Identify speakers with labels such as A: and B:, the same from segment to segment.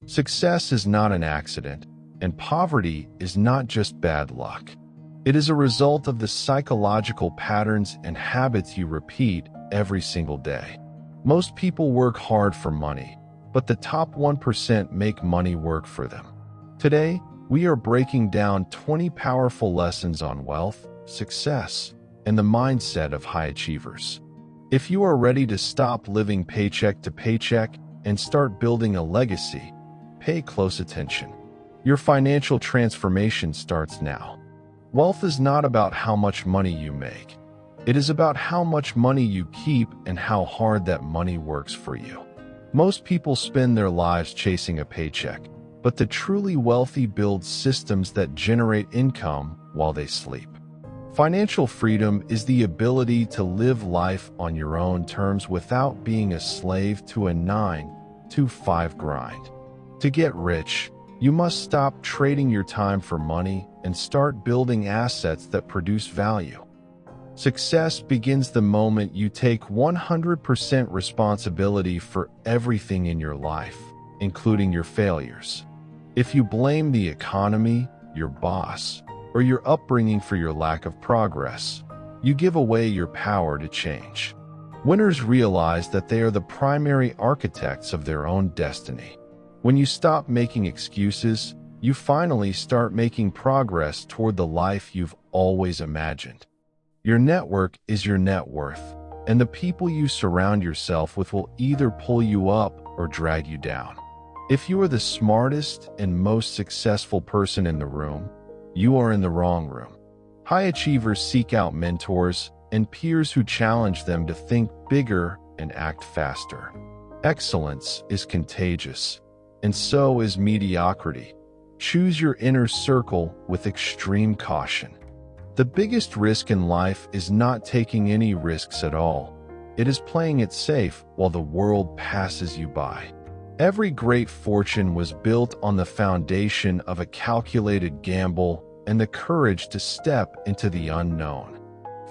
A: Success is not an accident, and poverty is not just bad luck. It is a result of the psychological patterns and habits you repeat every single day. Most people work hard for money, but the top 1% make money work for them. Today, we are breaking down 20 powerful lessons on wealth, success, and the mindset of high achievers. If you are ready to stop living paycheck to paycheck and start building a legacy, pay close attention. Your financial transformation starts now. Wealth is not about how much money you make. It is about how much money you keep and how hard that money works for you. Most people spend their lives chasing a paycheck, but the truly wealthy build systems that generate income while they sleep. Financial freedom is the ability to live life on your own terms without being a slave to a 9-to-5 grind. To get rich, you must stop trading your time for money and start building assets that produce value. Success begins the moment you take 100% responsibility for everything in your life, including your failures. If you blame the economy, your boss, or your upbringing for your lack of progress, you give away your power to change. Winners realize that they are the primary architects of their own destiny. When you stop making excuses, you finally start making progress toward the life you've always imagined. Your network is your net worth, and the people you surround yourself with will either pull you up or drag you down. If you are the smartest and most successful person in the room, you are in the wrong room. High achievers seek out mentors and peers who challenge them to think bigger and act faster. Excellence is contagious, and so is mediocrity. Choose your inner circle with extreme caution. The biggest risk in life is not taking any risks at all. It is playing it safe while the world passes you by. Every great fortune was built on the foundation of a calculated gamble and the courage to step into the unknown.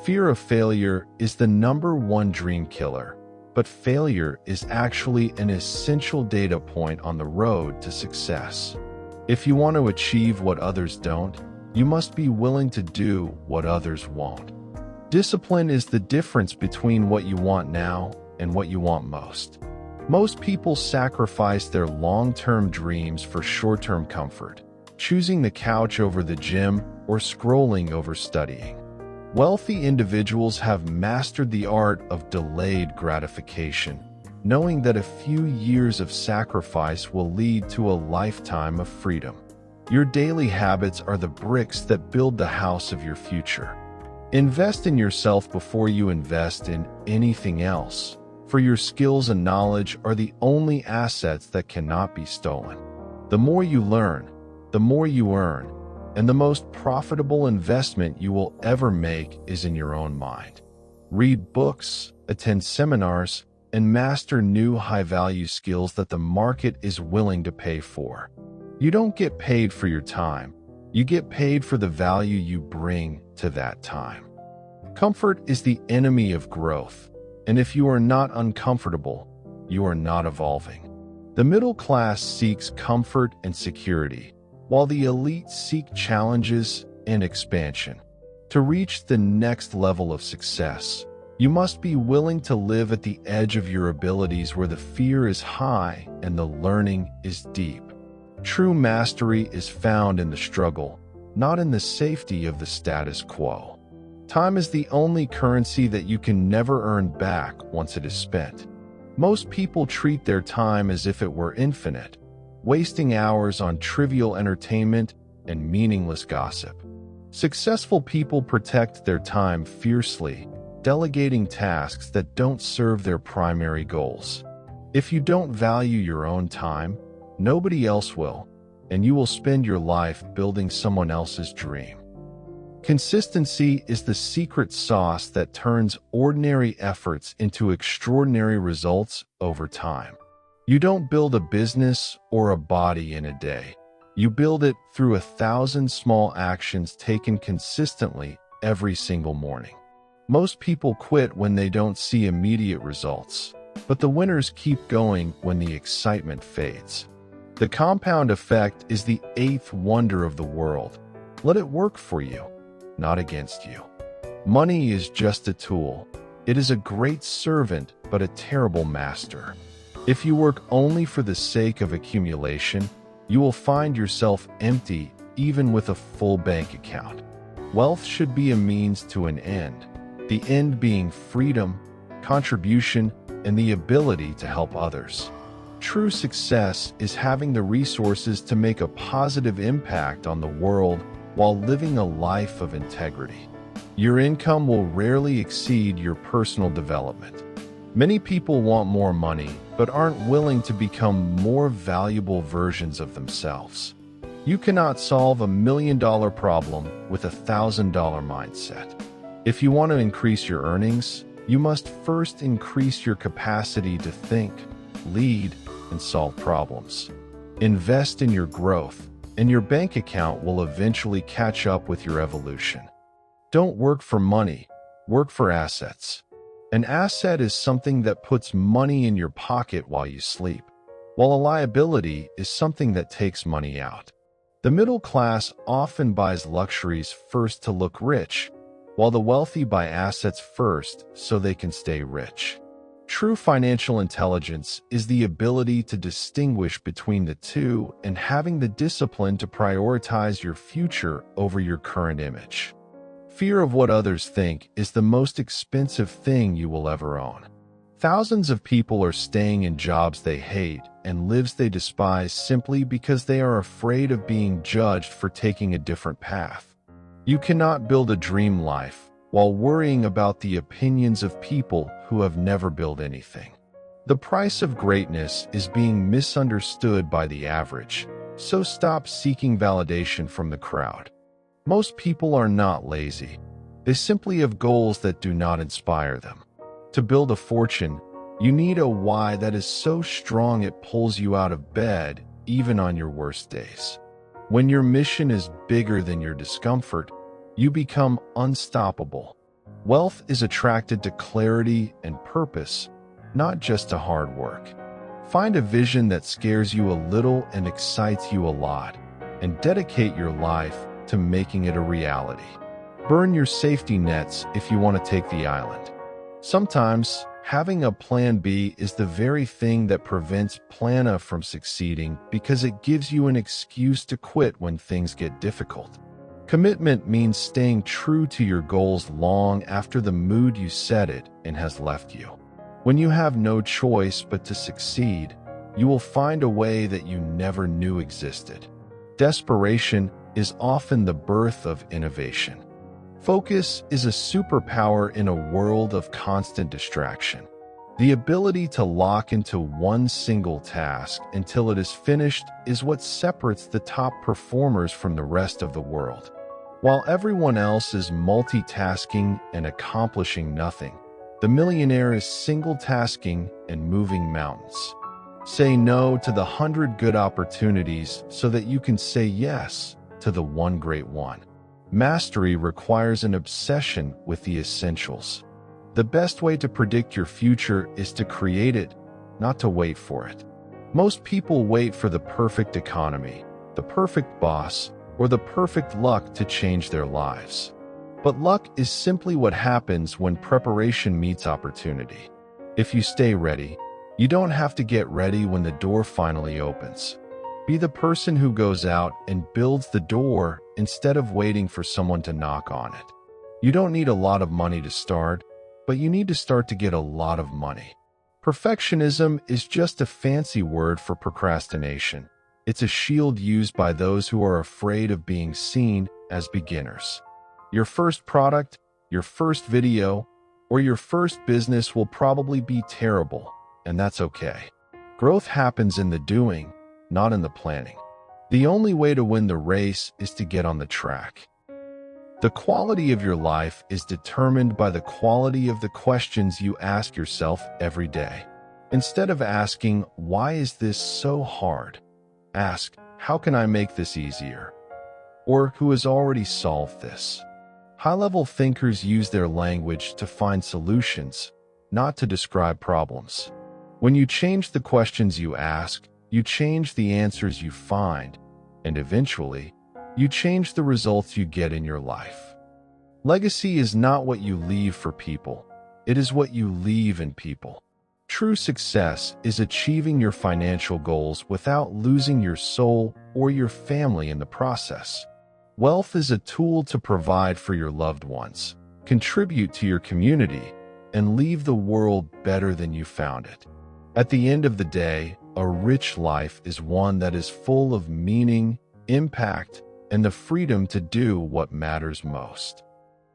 A: Fear of failure is the #1 dream killer, but failure is actually an essential data point on the road to success. If you want to achieve what others don't, you must be willing to do what others won't. Discipline is the difference between what you want now and what you want most. Most people sacrifice their long-term dreams for short-term comfort, choosing the couch over the gym or scrolling over studying. Wealthy individuals have mastered the art of delayed gratification, knowing that a few years of sacrifice will lead to a lifetime of freedom. Your daily habits are the bricks that build the house of your future. Invest in yourself before you invest in anything else, for your skills and knowledge are the only assets that cannot be stolen. The more you learn, the more you earn, and the most profitable investment you will ever make is in your own mind. Read books, attend seminars, and master new high-value skills that the market is willing to pay for. You don't get paid for your time. You get paid for the value you bring to that time. Comfort is the enemy of growth, and if you are not uncomfortable, you are not evolving. The middle class seeks comfort and security, while the elite seek challenges and expansion. To reach the next level of success, you must be willing to live at the edge of your abilities where the fear is high and the learning is deep. True mastery is found in the struggle, not in the safety of the status quo. Time is the only currency that you can never earn back once it is spent. Most people treat their time as if it were infinite, wasting hours on trivial entertainment and meaningless gossip. Successful people protect their time fiercely, delegating tasks that don't serve their primary goals. If you don't value your own time, nobody else will, and you will spend your life building someone else's dream. Consistency is the secret sauce that turns ordinary efforts into extraordinary results over time. You don't build a business or a body in a day. You build it through 1,000 small actions taken consistently every single morning. Most people quit when they don't see immediate results, but the winners keep going when the excitement fades. The compound effect is the eighth wonder of the world. Let it work for you, not against you. Money is just a tool. It is a great servant, but a terrible master. If you work only for the sake of accumulation, you will find yourself empty even with a full bank account. Wealth should be a means to an end, the end being freedom, contribution, and the ability to help others. True success is having the resources to make a positive impact on the world while living a life of integrity. Your income will rarely exceed your personal development. Many people want more money, but aren't willing to become more valuable versions of themselves. You cannot solve $1 million problem with a $1,000 mindset. If you want to increase your earnings, you must first increase your capacity to think, lead, and solve problems. Invest in your growth, and your bank account will eventually catch up with your evolution. Don't work for money, work for assets. An asset is something that puts money in your pocket while you sleep, while a liability is something that takes money out. The middle class often buys luxuries first to look rich, while the wealthy buy assets first so they can stay rich. True financial intelligence is the ability to distinguish between the two and having the discipline to prioritize your future over your current image. Fear of what others think is the most expensive thing you will ever own. Thousands of people are staying in jobs they hate and lives they despise simply because they are afraid of being judged for taking a different path. You cannot build a dream life while worrying about the opinions of people who have never built anything. The price of greatness is being misunderstood by the average, so stop seeking validation from the crowd. Most people are not lazy. They simply have goals that do not inspire them. To build a fortune, you need a why that is so strong it pulls you out of bed, even on your worst days. When your mission is bigger than your discomfort, you become unstoppable. Wealth is attracted to clarity and purpose, not just to hard work. Find a vision that scares you a little and excites you a lot, and dedicate your life to making it a reality. Burn your safety nets if you want to take the island. Sometimes, having a plan B is the very thing that prevents plan A from succeeding because it gives you an excuse to quit when things get difficult. Commitment means staying true to your goals long after the mood you set it and has left you. When you have no choice but to succeed, you will find a way that you never knew existed. Desperation is often the birth of innovation. Focus is a superpower in a world of constant distraction. The ability to lock into one single task until it is finished is what separates the top performers from the rest of the world. While everyone else is multitasking and accomplishing nothing, the millionaire is single-tasking and moving mountains. Say no to the 100 good opportunities so that you can say yes to the one great one. Mastery requires an obsession with the essentials. The best way to predict your future is to create it, not to wait for it. Most people wait for the perfect economy, the perfect boss, or the perfect luck to change their lives. But luck is simply what happens when preparation meets opportunity. If you stay ready, you don't have to get ready when the door finally opens. Be the person who goes out and builds the door instead of waiting for someone to knock on it. You don't need a lot of money to start, but you need to start to get a lot of money. Perfectionism is just a fancy word for procrastination. It's a shield used by those who are afraid of being seen as beginners. Your first product, your first video, or your first business will probably be terrible, and that's okay. Growth happens in the doing, not in the planning. The only way to win the race is to get on the track. The quality of your life is determined by the quality of the questions you ask yourself every day. Instead of asking, "Why is this so hard?" ask, "How can I make this easier?" Or, "Who has already solved this?" High-level thinkers use their language to find solutions, not to describe problems. When you change the questions you ask, You change the answers you find, and eventually, you change the results you get in your life. Legacy is not what you leave for people. It is what you leave in people. True success is achieving your financial goals without losing your soul or your family in the process. Wealth is a tool to provide for your loved ones, contribute to your community, and leave the world better than you found it. At the end of the day, a rich life is one that is full of meaning, impact, and the freedom to do what matters most.